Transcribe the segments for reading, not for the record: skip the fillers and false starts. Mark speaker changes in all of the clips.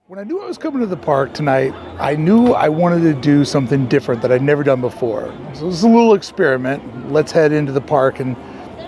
Speaker 1: When I knew I was coming to the park tonight, I knew I wanted to do something different that I'd never done before. So this is a little experiment. Let's head into the park and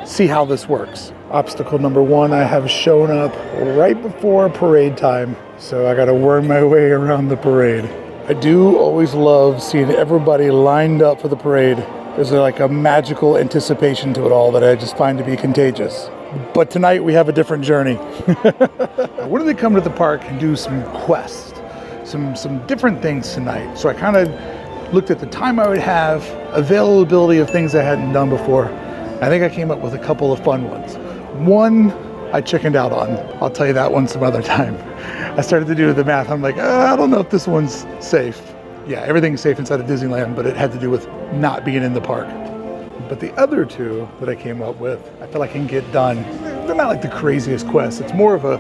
Speaker 1: see how this works. Obstacle number one, I have shown up right before parade time, so I gotta worm my way around the parade. I do always love seeing everybody lined up for the parade. There's like a magical anticipation to it all that I just find to be contagious. But tonight we have a different journey. I wanted to come to the park and do some quests, some different things tonight. So I kind of looked at the time I would have, availability of things I hadn't done before. I think I came up with a couple of fun ones. One I chickened out on. I'll tell you that one some other time. I started to do the math. I'm like, I don't know if this one's safe. Yeah, everything's safe inside of Disneyland, but it had to do with not being in the park. But the other two that I came up with, I feel like I can get done. They're not like the craziest quests. It's more of a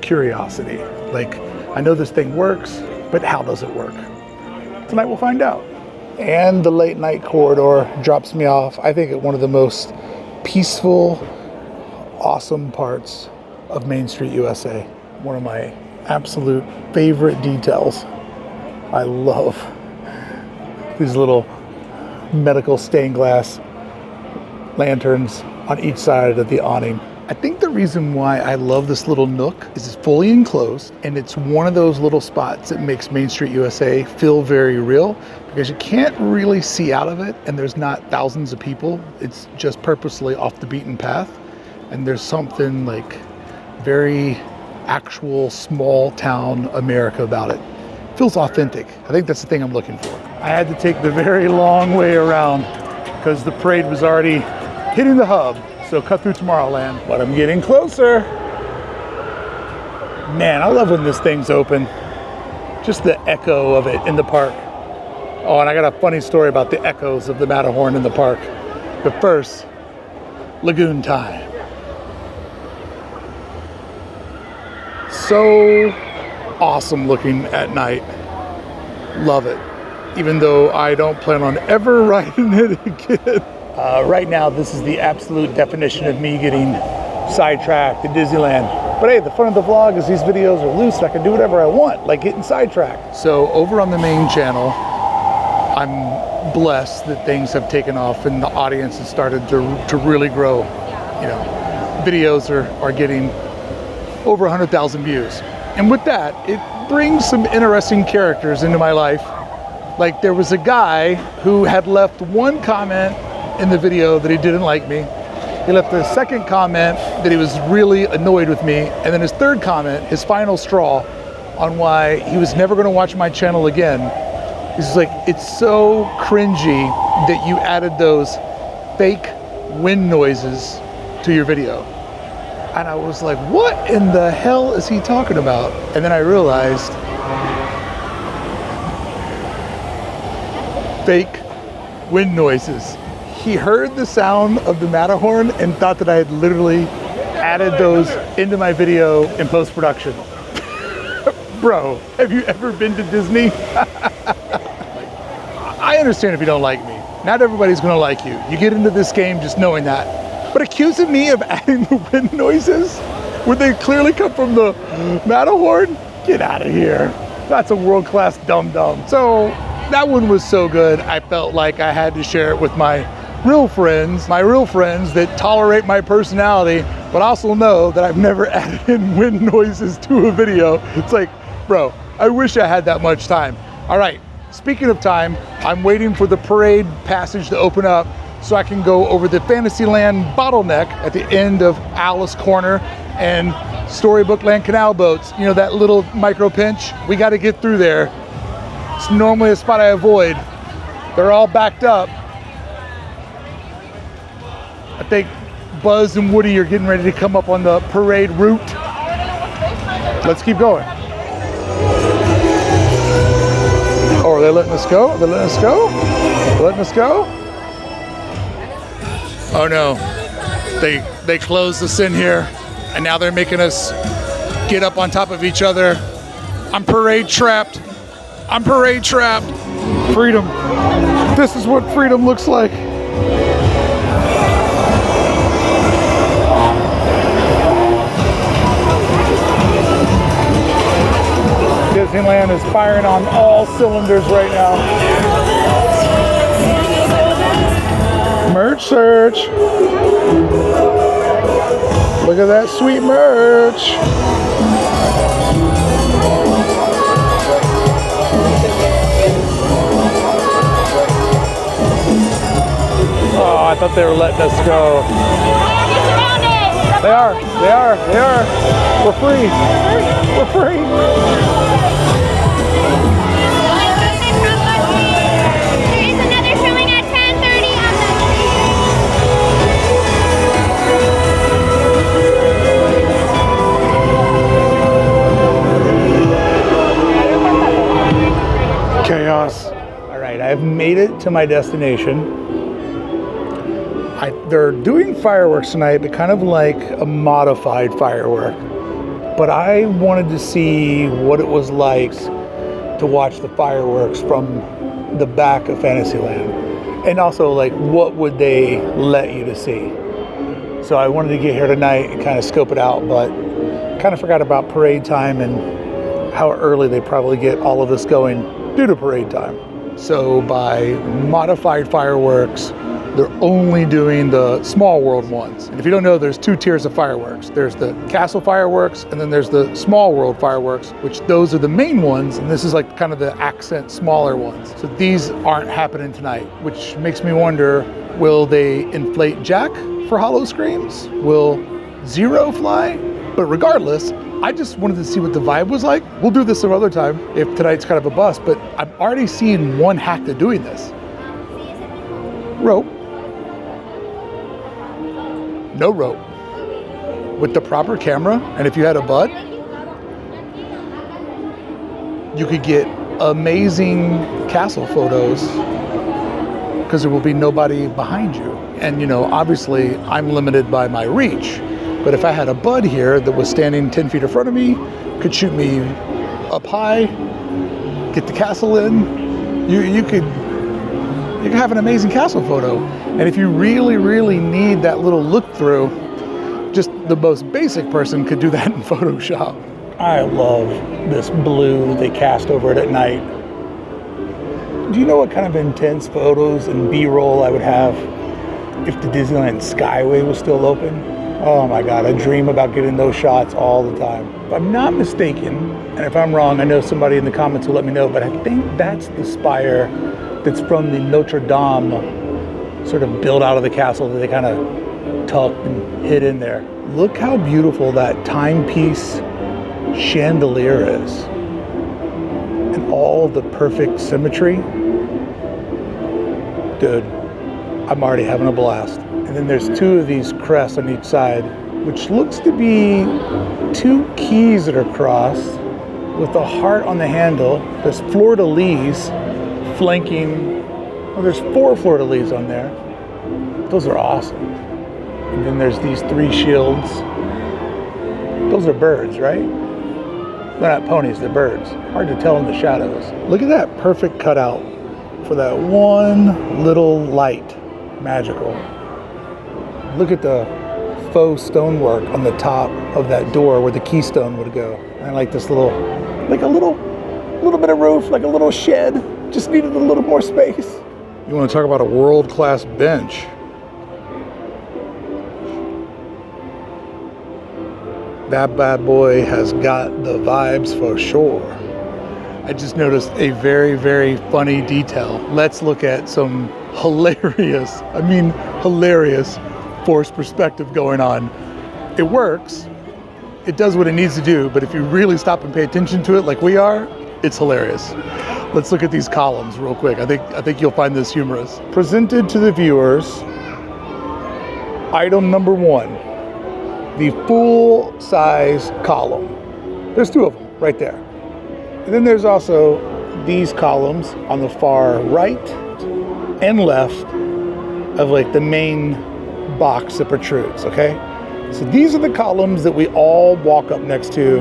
Speaker 1: curiosity. Like, I know this thing works, but how does it work? Tonight we'll find out. And the late night corridor drops me off, I think, at one of the most peaceful, awesome parts of Main Street, USA. One of my absolute favorite details. I love these little medical stained glass lanterns on each side of the awning. I think the reason why I love this little nook is it's fully enclosed, and it's one of those little spots that makes Main Street USA feel very real, because you can't really see out of it, and there's not thousands of people. It's just purposely off the beaten path, and there's something like very actual small town America about it. It feels authentic. I think that's the thing I'm looking for. I had to take the very long way around because the parade was already hitting the hub. So cut through Tomorrowland, but I'm getting closer. Man, I love when this thing's open. Just the echo of it in the park. Oh, and I got a funny story about the echoes of the Matterhorn in the park. But first, lagoon time. So awesome looking at night. Love it. Even though I don't plan on ever riding it again. Right now, this is the absolute definition of me getting sidetracked at Disneyland. But hey, the fun of the vlog is these videos are loose and I can do whatever I want, like getting sidetracked. So over on the main channel, I'm blessed that things have taken off and the audience has started to really grow. You know, videos are getting over 100,000 views. And with that, it brings some interesting characters into my life. Like there was a guy who had left one comment in the video that he didn't like me. He left a second comment that he was really annoyed with me. And then his third comment, his final straw on why he was never gonna watch my channel again. He's like, it's so cringy that you added those fake wind noises to your video. And I was like, what in the hell is he talking about? And then I realized, fake wind noises. He heard the sound of the Matterhorn and thought that I had literally added those into my video in post-production. Bro, have you ever been to Disney? I understand if you don't like me. Not everybody's gonna like you. You get into this game just knowing that. But accusing me of adding the wind noises where they clearly come from the Matterhorn? Get out of here. That's a world-class dum-dum. So that one was so good, I felt like I had to share it with my real friends that tolerate my personality, but also know that I've never added in wind noises to a video. It's like, bro, I wish I had that much time. All right, speaking of time, I'm waiting for the parade passage to open up so I can go over the Fantasyland bottleneck at the end of Alice Corner and Storybook Land canal boats. You know, that little micro pinch? We got to get through there. It's normally a spot I avoid. They're all backed up. I think Buzz and Woody are getting ready to come up on the parade route. Let's keep going. Oh, are they letting us go? Are they letting us go? They're letting us go? Oh no, they closed us in here and now they're making us get up on top of each other. I'm parade trapped. I'm parade trapped. Freedom. This is what freedom looks like. Disneyland is firing on all cylinders right now. Merch search. Look at that sweet merch. Oh, I thought they were letting us go. They are. We're free. We're free.
Speaker 2: There is another showing at 10:30 on
Speaker 1: Chaos. All right, I've made it to my destination. They're doing fireworks tonight, but kind of like a modified firework. But I wanted to see what it was like to watch the fireworks from the back of Fantasyland. And also, like, what would they let you to see? So I wanted to get here tonight and kind of scope it out, but kind of forgot about parade time and how early they probably get all of this going due to parade time. So by modified fireworks, they're only doing the small world ones. And if you don't know, there's two tiers of fireworks. There's the castle fireworks, and then there's the small world fireworks, which those are the main ones, and this is like kind of the accent smaller ones. So these aren't happening tonight, which makes me wonder, will they inflate Jack for Hollow Screams? Will Zero fly? But regardless, I just wanted to see what the vibe was like. We'll do this some other time if tonight's kind of a bust, but I'm already seeing one hack to doing this. Rope. No rope. With the proper camera, and if you had a bud, you could get amazing castle photos because there will be nobody behind you. And you know, obviously I'm limited by my reach, but if I had a bud here that was standing 10 feet in front of me, could shoot me up high, get the castle in, you could have an amazing castle photo. And if you really, really need that little look through, just the most basic person could do that in Photoshop. I love this blue they cast over it at night. Do you know what kind of intense photos and B-roll I would have if the Disneyland Skyway was still open? Oh my God, I dream about getting those shots all the time. If I'm not mistaken, and if I'm wrong, I know somebody in the comments will let me know, but I think that's the spire that's from the Notre Dame sort of built out of the castle that they kind of tucked and hid in there. Look how beautiful that timepiece chandelier is. And all the perfect symmetry. Dude, I'm already having a blast. And then there's two of these crests on each side, which looks to be two keys that are crossed with a heart on the handle. There's fleur-de-lis flanking. Well, there's 4 fleur-de-lis on there. Those are awesome. And then there's these 3 shields. Those are birds, right? They're not ponies, they're birds. Hard to tell in the shadows. Look at that perfect cutout for that one little light. Magical. Look at the faux stonework on the top of that door where the keystone would go. And I like this little, like a little bit of roof, like a little shed. Just needed a little more space. You want to talk about a world-class bench. That bad boy has got the vibes for sure. I just noticed a very, very funny detail. Let's look at some hilarious forced perspective going on. It works. It does what it needs to do, but if you really stop and pay attention to it like we are, it's hilarious. Let's look at these columns real quick. I think you'll find this humorous. Presented to the viewers, item number 1, the full-size column. There's 2 of them right there. And then there's also these columns on the far right and left of like the main box that protrudes, okay? So these are the columns that we all walk up next to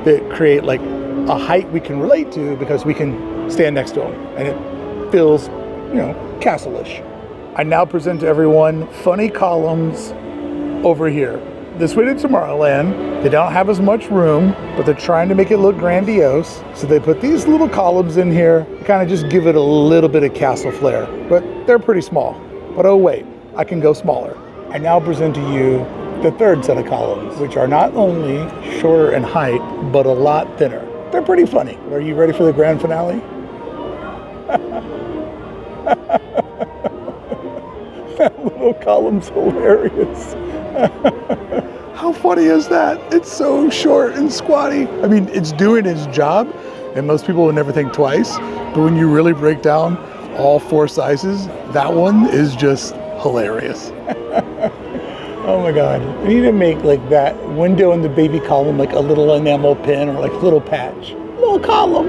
Speaker 1: that create like a height we can relate to because we can stand next to them, and it feels, you know, castle-ish. I now present to everyone funny columns over here. this way to Tomorrowland. They don't have as much room, but they're trying to make it look grandiose. So they put these little columns in here to kind of just give it a little bit of castle flair. But they're pretty small. But oh wait, I can go smaller. I now present to you the third set of columns, which are not only shorter in height, but a lot thinner. They're pretty funny. Are you ready for the grand finale? That little column's hilarious. How funny is that? It's so short and squatty. I mean, it's doing its job, and most people would never think twice. But when you really break down all four sizes, that one is just hilarious. Oh my God. We need to make like that window in the baby column like a little enamel pin or like a little patch. Little column.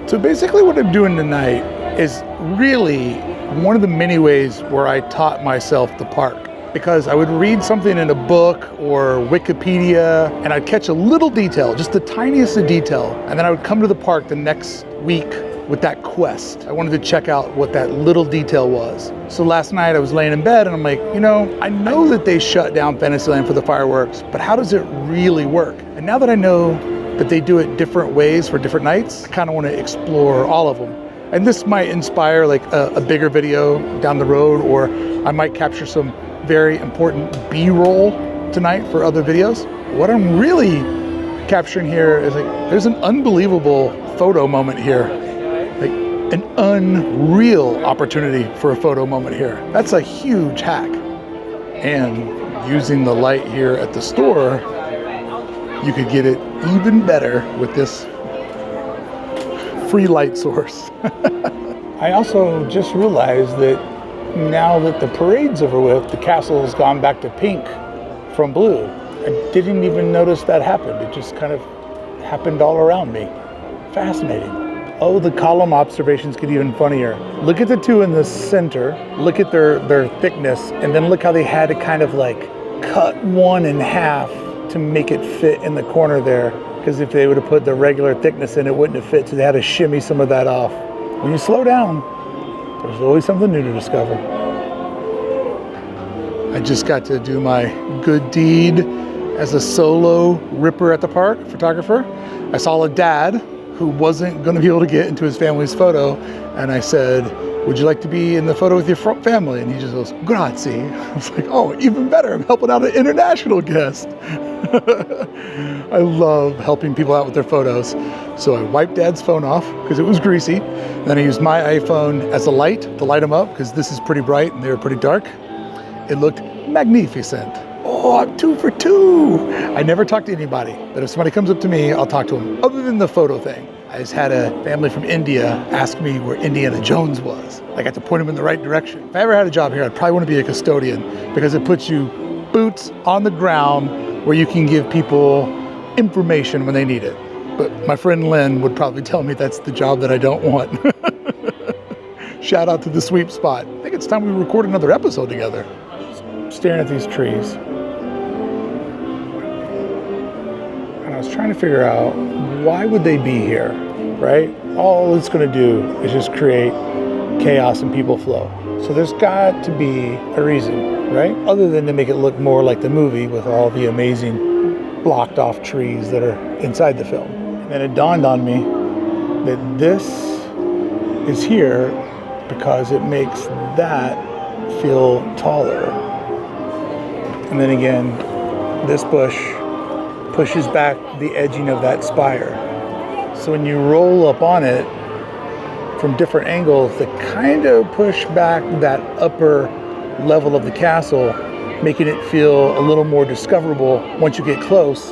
Speaker 1: So basically what I'm doing tonight is really one of the many ways where I taught myself the park. Because I would read something in a book or Wikipedia and I'd catch a little detail, just the tiniest of detail. And then I would come to the park the next week with that quest. I wanted to check out what that little detail was. So last night I was laying in bed and I'm like, you know that they shut down Fantasyland for the fireworks, but how does it really work? And now that I know that they do it different ways for different nights, I kind of want to explore all of them. And this might inspire like a bigger video down the road, or I might capture some very important B-roll tonight for other videos. What I'm really capturing here is like, there's an unbelievable photo moment here. Like an unreal opportunity for a photo moment here. That's a huge hack. And using the light here at the store, you could get it even better with this free light source. I also just realized that now that the parade's over with, the castle's gone back to pink from blue. I didn't even notice that happened. It just kind of happened all around me. Fascinating. Oh, the column observations get even funnier. Look at the two in the center, look at their thickness, and then look how they had to kind of like cut one in half to make it fit in the corner there. Because if they would have put the regular thickness in, it wouldn't have fit, so they had to shimmy some of that off. When you slow down, there's always something new to discover. I just got to do my good deed as a solo ripper at the park, photographer. I saw a dad who wasn't going to be able to get into his family's photo, and I said, would you like to be in the photo with your family? And he just goes, grazie. I was like, oh, even better, I'm helping out an international guest. I love helping people out with their photos. So I wiped Dad's phone off because it was greasy. Then I used my iPhone as a light to light them up because this is pretty bright and they were pretty dark. It looked magnificent. Oh, I'm 2 for 2. I never talk to anybody, but if somebody comes up to me, I'll talk to them. Other than the photo thing, I just had a family from India ask me where Indiana Jones was. I got to point them in the right direction. If I ever had a job here, I'd probably want to be a custodian because it puts you boots on the ground where you can give people information when they need it. But my friend Lynn would probably tell me that's the job that I don't want. Shout out to the sweep spot. I think it's time we record another episode together. Staring at these trees. And I was trying to figure out, why would they be here, right? All it's going to do is just create chaos and people flow. So there's got to be a reason, right? Other than to make it look more like the movie with all the amazing blocked off trees that are inside the film. And then it dawned on me that this is here because it makes that feel taller. And then again, this bush pushes back the edging of that spire. So when you roll up on it from different angles, they kind of push back that upper level of the castle, making it feel a little more discoverable once you get close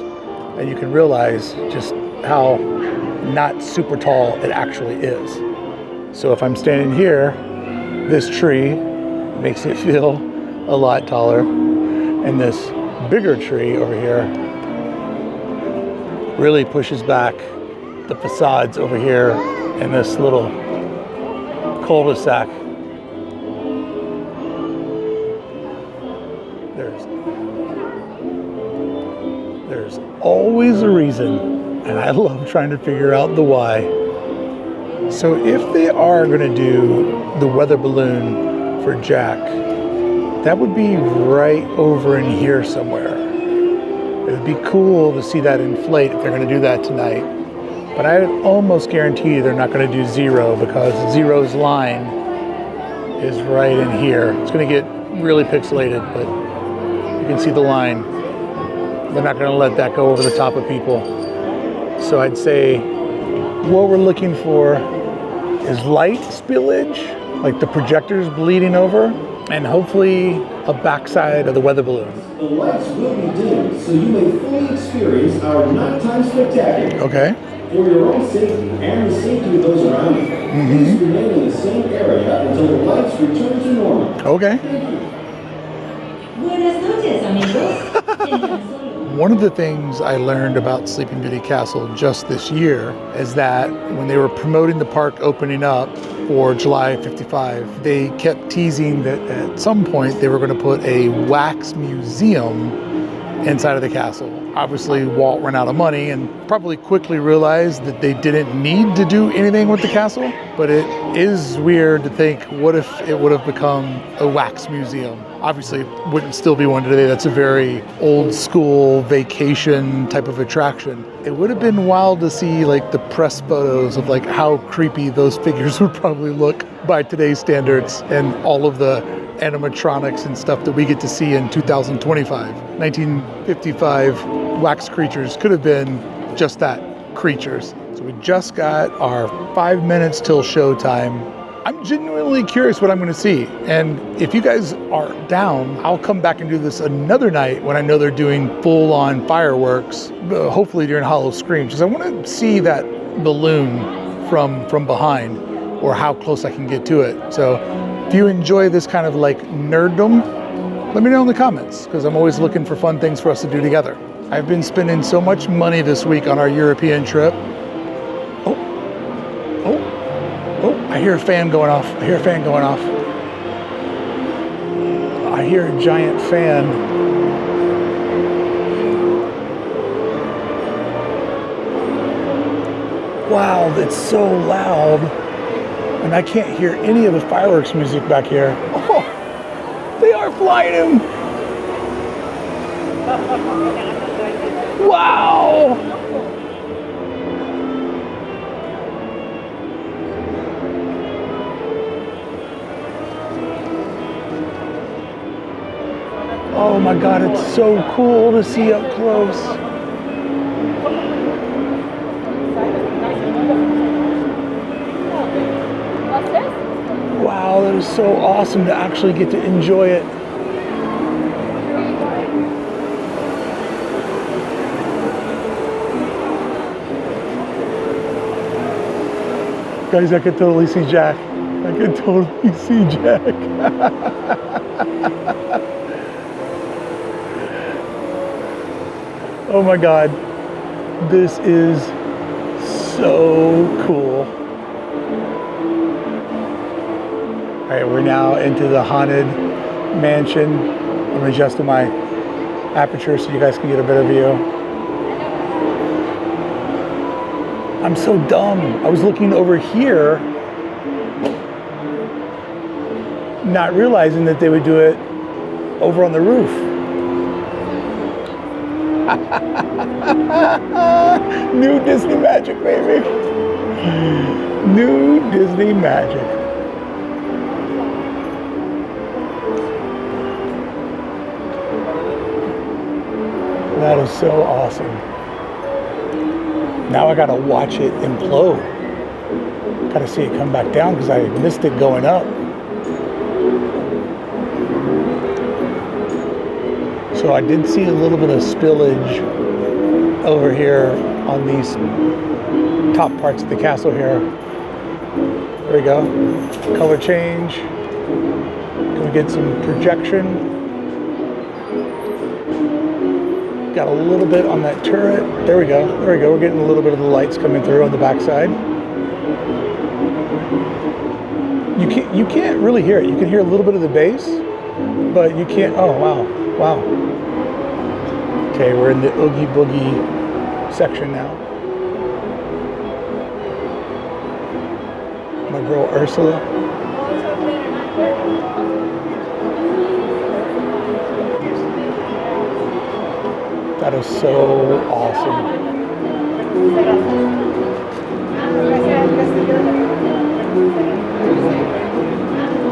Speaker 1: and you can realize just how not super tall it actually is. So if I'm standing here, this tree makes it feel a lot taller, and this bigger tree over here really pushes back the facades over here in this little cul-de-sac. There's always a reason, and I love trying to figure out the why. So if they are going to do the weather balloon for Jack, that would be right over in here somewhere. It would be cool to see that inflate if they're going to do that tonight. But I would almost guarantee you they're not going to do Zero, because Zero's line is right in here. It's going to get really pixelated, but you can see the line. They're not going to let that go over the top of people. So I'd say what we're looking for is light spillage, like the projectors bleeding over, and hopefully a backside of the weather balloon.
Speaker 3: The lights will be dimmed, so you may fully experience our nighttime spectacular.
Speaker 1: Okay.
Speaker 3: For your own safety and the safety of those around you, please remain in the same area until the lights return to normal.
Speaker 1: Okay.
Speaker 3: Thank you.
Speaker 4: Buenas noches, amigos.
Speaker 1: One of the things I learned about Sleeping Beauty Castle just this year is that when they were promoting the park opening up for July 55, they kept teasing that at some point they were going to put a wax museum inside of the castle. Obviously, Walt ran out of money and probably quickly realized that they didn't need to do anything with the castle. But it is weird to think, what if it would have become a wax museum? Obviously, it wouldn't still be one today. That's a very old school vacation type of attraction. It would have been wild to see like the press photos of like how creepy those figures would probably look by today's standards, and all of the animatronics and stuff that we get to see in 2025. 1955 wax creatures could have been just that, creatures. So we just got our 5 minutes till showtime. I'm genuinely curious what I'm going to see. And if you guys are down, I'll come back and do this another night when I know they're doing full-on fireworks, hopefully during Hollow Screams, because I want to see that balloon from behind, or how close I can get to it. So if you enjoy this kind of like nerddom, let me know in the comments, because I'm always looking for fun things for us to do together. I've been spending so much money this week on our European trip. Oh, I hear a fan going off. I hear a fan going off. I hear a giant fan. Wow, it's so loud. And I can't hear any of the fireworks music back here. Oh, they are flying him. Wow. Oh my God, it's so cool to see up close. Wow, that is so awesome to actually get to enjoy it. Guys, I could totally see Jack. I could totally see Jack. Oh my God, this is so cool. All right, we're now into the Haunted Mansion. I'm adjusting my aperture so you guys can get a better view. I'm so dumb. I was looking over here, not realizing that they would do it over on the roof. New Disney magic, baby. New Disney magic. That is so awesome. Now I gotta watch it implode. Gotta see it come back down because I missed it going up. So I did see a little bit of spillage over here on these top parts of the castle here. There we go. Color change. Can we get some projection? Got a little bit on that turret. There we go. There we go. We're getting a little bit of the lights coming through on the backside. You can't really hear it. You can hear a little bit of the bass, but you can't. Oh wow, wow. Okay, we're in the Oogie Boogie section now. My girl Ursula. That is so awesome.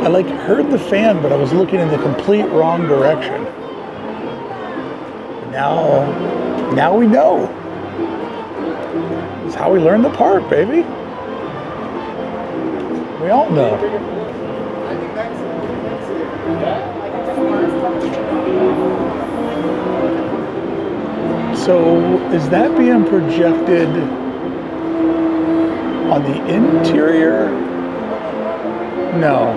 Speaker 1: I like heard the fan, but I was looking in the complete wrong direction. Now we know. It's how we learn the park, baby. We all know. So is that being projected on the interior? No.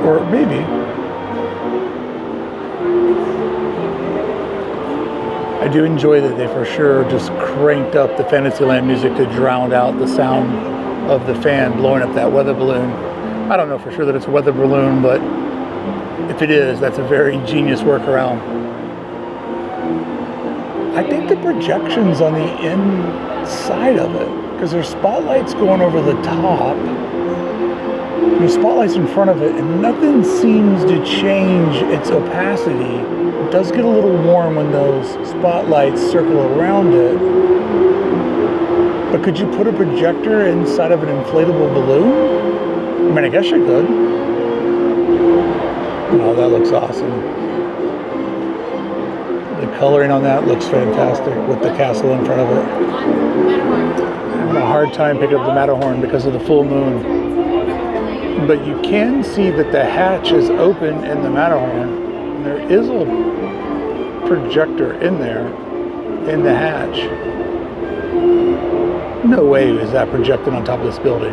Speaker 1: Or maybe. I do enjoy that they for sure just cranked up the Fantasyland music to drown out the sound of the fan blowing up that weather balloon. I don't know for sure that it's a weather balloon, but if it is, that's a very genius workaround. I think the projection's on the inside of it, because there's spotlights going over the top. There's spotlights in front of it, and nothing seems to change its opacity. It does get a little warm when those spotlights circle around it. But could you put a projector inside of an inflatable balloon? I mean, I guess you could. Oh, that looks awesome. The coloring on that looks fantastic with the castle in front of it. I'm having a hard time picking up the Matterhorn because of the full moon. But you can see that the hatch is open in the Matterhorn. And there is a projector in there, in the hatch. No way is that projected on top of this building.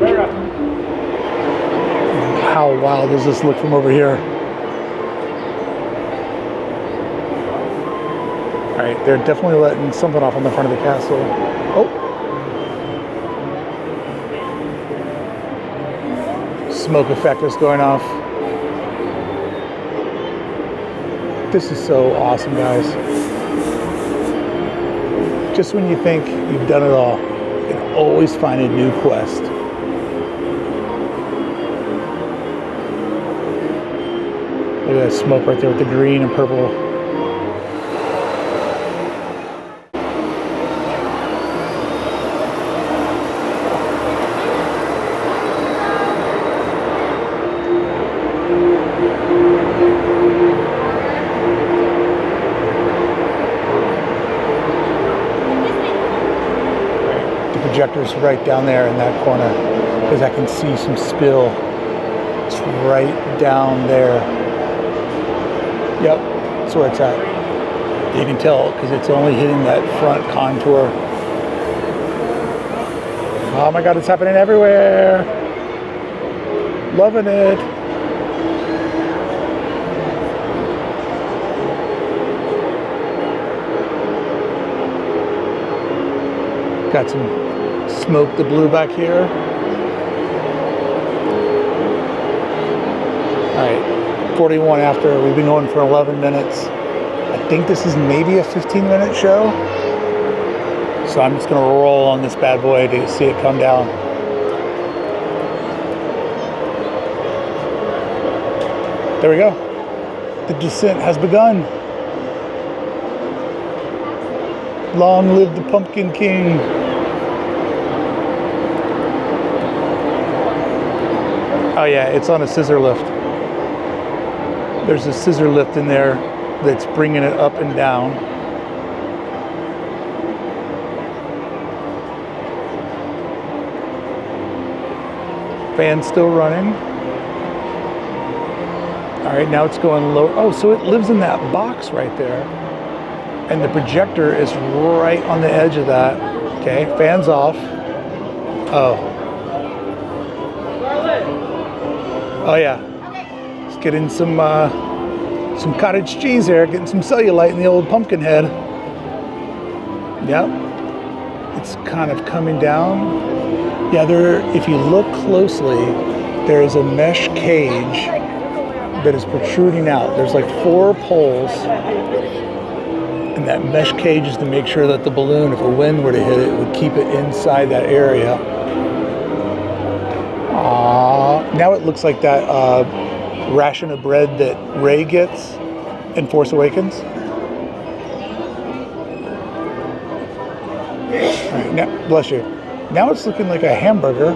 Speaker 1: How wild does this look from over here? All right, they're definitely letting something off on the front of the castle. Oh. Smoke effect is going off. This is so awesome, guys. Just when you think you've done it all, you can always find a new quest. Look at that smoke right there with the green and purple. Projector's right down there in that corner because I can see some spill. It's right down there. Yep, that's where it's at. You can tell because it's only hitting that front contour. Oh my God, it's happening everywhere. Loving it. Got some smoke the blue back here. All right, 41 after. We've been going for 11 minutes. I think this is maybe a 15-minute show. So I'm just gonna roll on this bad boy to see it come down. There we go. The descent has begun. Long live the Pumpkin King. Oh yeah, it's on a scissor lift. There's a scissor lift in there that's bringing it up and down. Fan's still running. All right, now it's going low. Oh, so it lives in that box right there. And the projector is right on the edge of that. Okay, fan's off. Oh. Oh yeah. It's getting some cottage cheese here, getting some cellulite in the old pumpkin head. Yep. It's kind of coming down. Yeah, if you look closely, there is a mesh cage that is protruding out. There's like 4 poles. And that mesh cage is to make sure that the balloon, if a wind were to hit it, would keep it inside that area. Now it looks like that ration of bread that Rey gets in Force Awakens. Bless you. Now it's looking like a hamburger.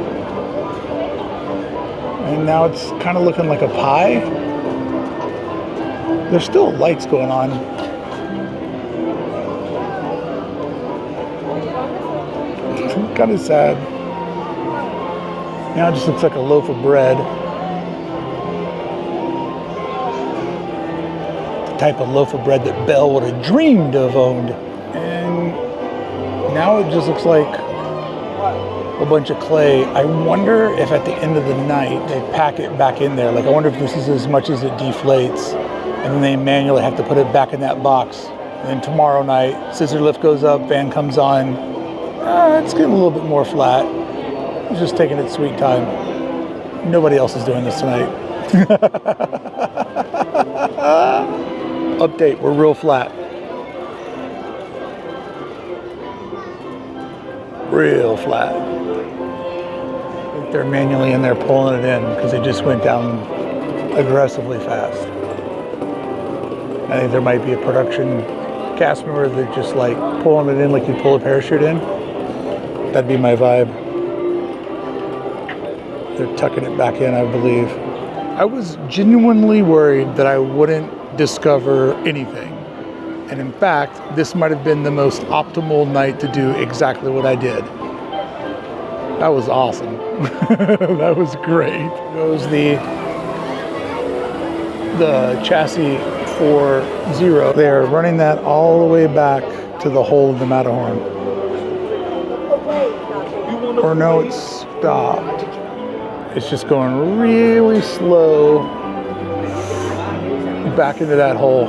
Speaker 1: And now it's kind of looking like a pie. There's still lights going on. Kind of sad. Now it just looks like a loaf of bread. The type of loaf of bread that Belle would have dreamed of owned. And now it just looks like a bunch of clay. I wonder if at the end of the night they pack it back in there. Like, I wonder if this is as much as it deflates, and then they manually have to put it back in that box. And then tomorrow night, scissor lift goes up, fan comes on. It's getting a little bit more flat. It's just taking its sweet time. Nobody else is doing this tonight. Update, we're real flat. Real flat. I think they're manually in there pulling it in because it just went down aggressively fast. I think there might be a production cast member that just like pulling it in like you pull a parachute in. That'd be my vibe. They're tucking it back in, I believe. I was genuinely worried that I wouldn't discover anything. And in fact, this might have been the most optimal night to do exactly what I did. That was awesome. That was great. Goes the chassis 4.0. They are running that all the way back to the hole in the Matterhorn. Or no, it's stopped. It's just going really slow back into that hole.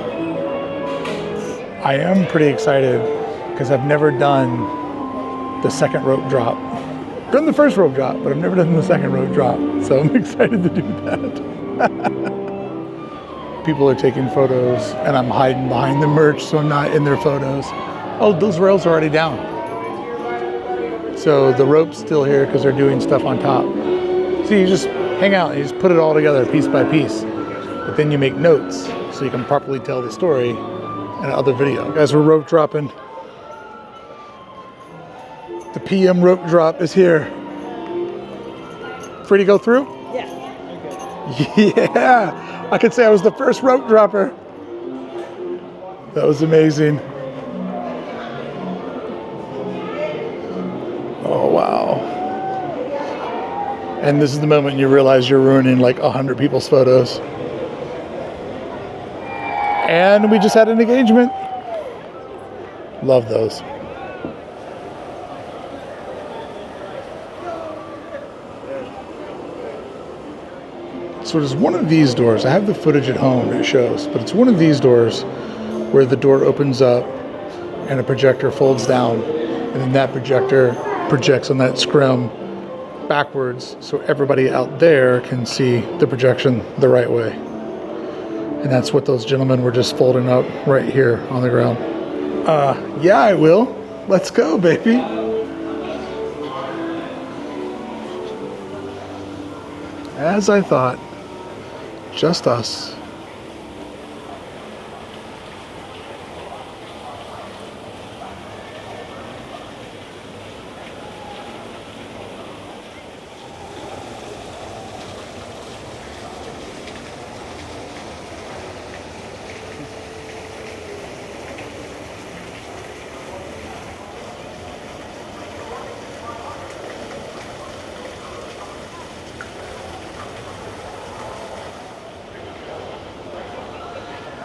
Speaker 1: I am pretty excited because I've never done the second rope drop. I've done the first rope drop, but I've never done the second rope drop. So I'm excited to do that. People are taking photos and I'm hiding behind the merch so I'm not in their photos. Oh, those rails are already down. So the rope's still here because they're doing stuff on top. So you just hang out and you just put it all together piece by piece. But then you make notes so you can properly tell the story in other video. Guys, we're rope dropping. The PM rope drop is here. Free to go through?
Speaker 5: Yeah.
Speaker 1: Okay. Yeah. I could say I was the first rope dropper. That was amazing. Oh, wow. And this is the moment you realize you're ruining like 100 people's photos. And we just had an engagement. Love those. So there's one of these doors. I have the footage at home, it shows, but it's one of these doors where the door opens up and a projector folds down, and then that projector projects on that scrim backwards so everybody out there can see the projection the right way. And that's what those gentlemen were just folding up right here on the ground. Yeah, I will. Let's go, baby. As I thought, just us.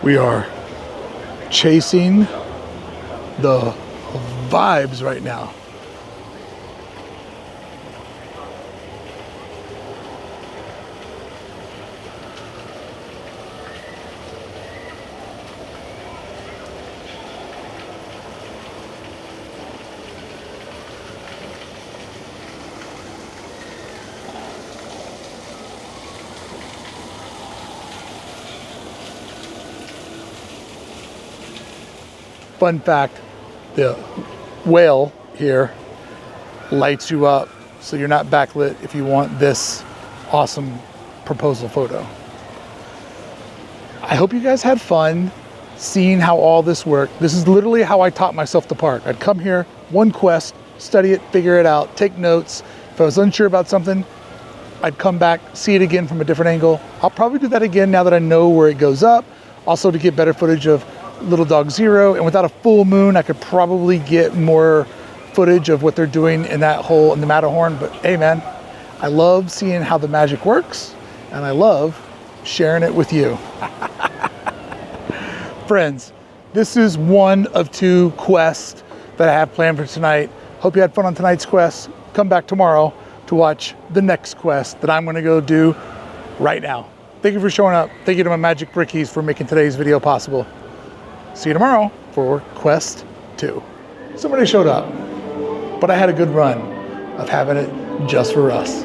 Speaker 1: We are chasing the vibes right now. Fun fact, the whale here lights you up so you're not backlit if you want this awesome proposal photo. I hope you guys had fun seeing how all this worked. This is literally how I taught myself to park. I'd come here, one quest, study it, figure it out, take notes. If I was unsure about something, I'd come back, see it again from a different angle. I'll probably do that again now that I know where it goes up. Also to get better footage of Little Dog Zero. And without a full moon, I could probably get more footage of what they're doing in that hole in the Matterhorn. But hey man, I love seeing how the magic works, and I love sharing it with you. Friends, this is one of 2 quests that I have planned for tonight. Hope you had fun on tonight's quest. Come back tomorrow to watch the next quest that I'm gonna go do right now. Thank you for showing up. Thank you to my Magic Brickeys for making today's video possible. See you tomorrow for quest 2. Somebody showed up, but I had a good run of having it just for us.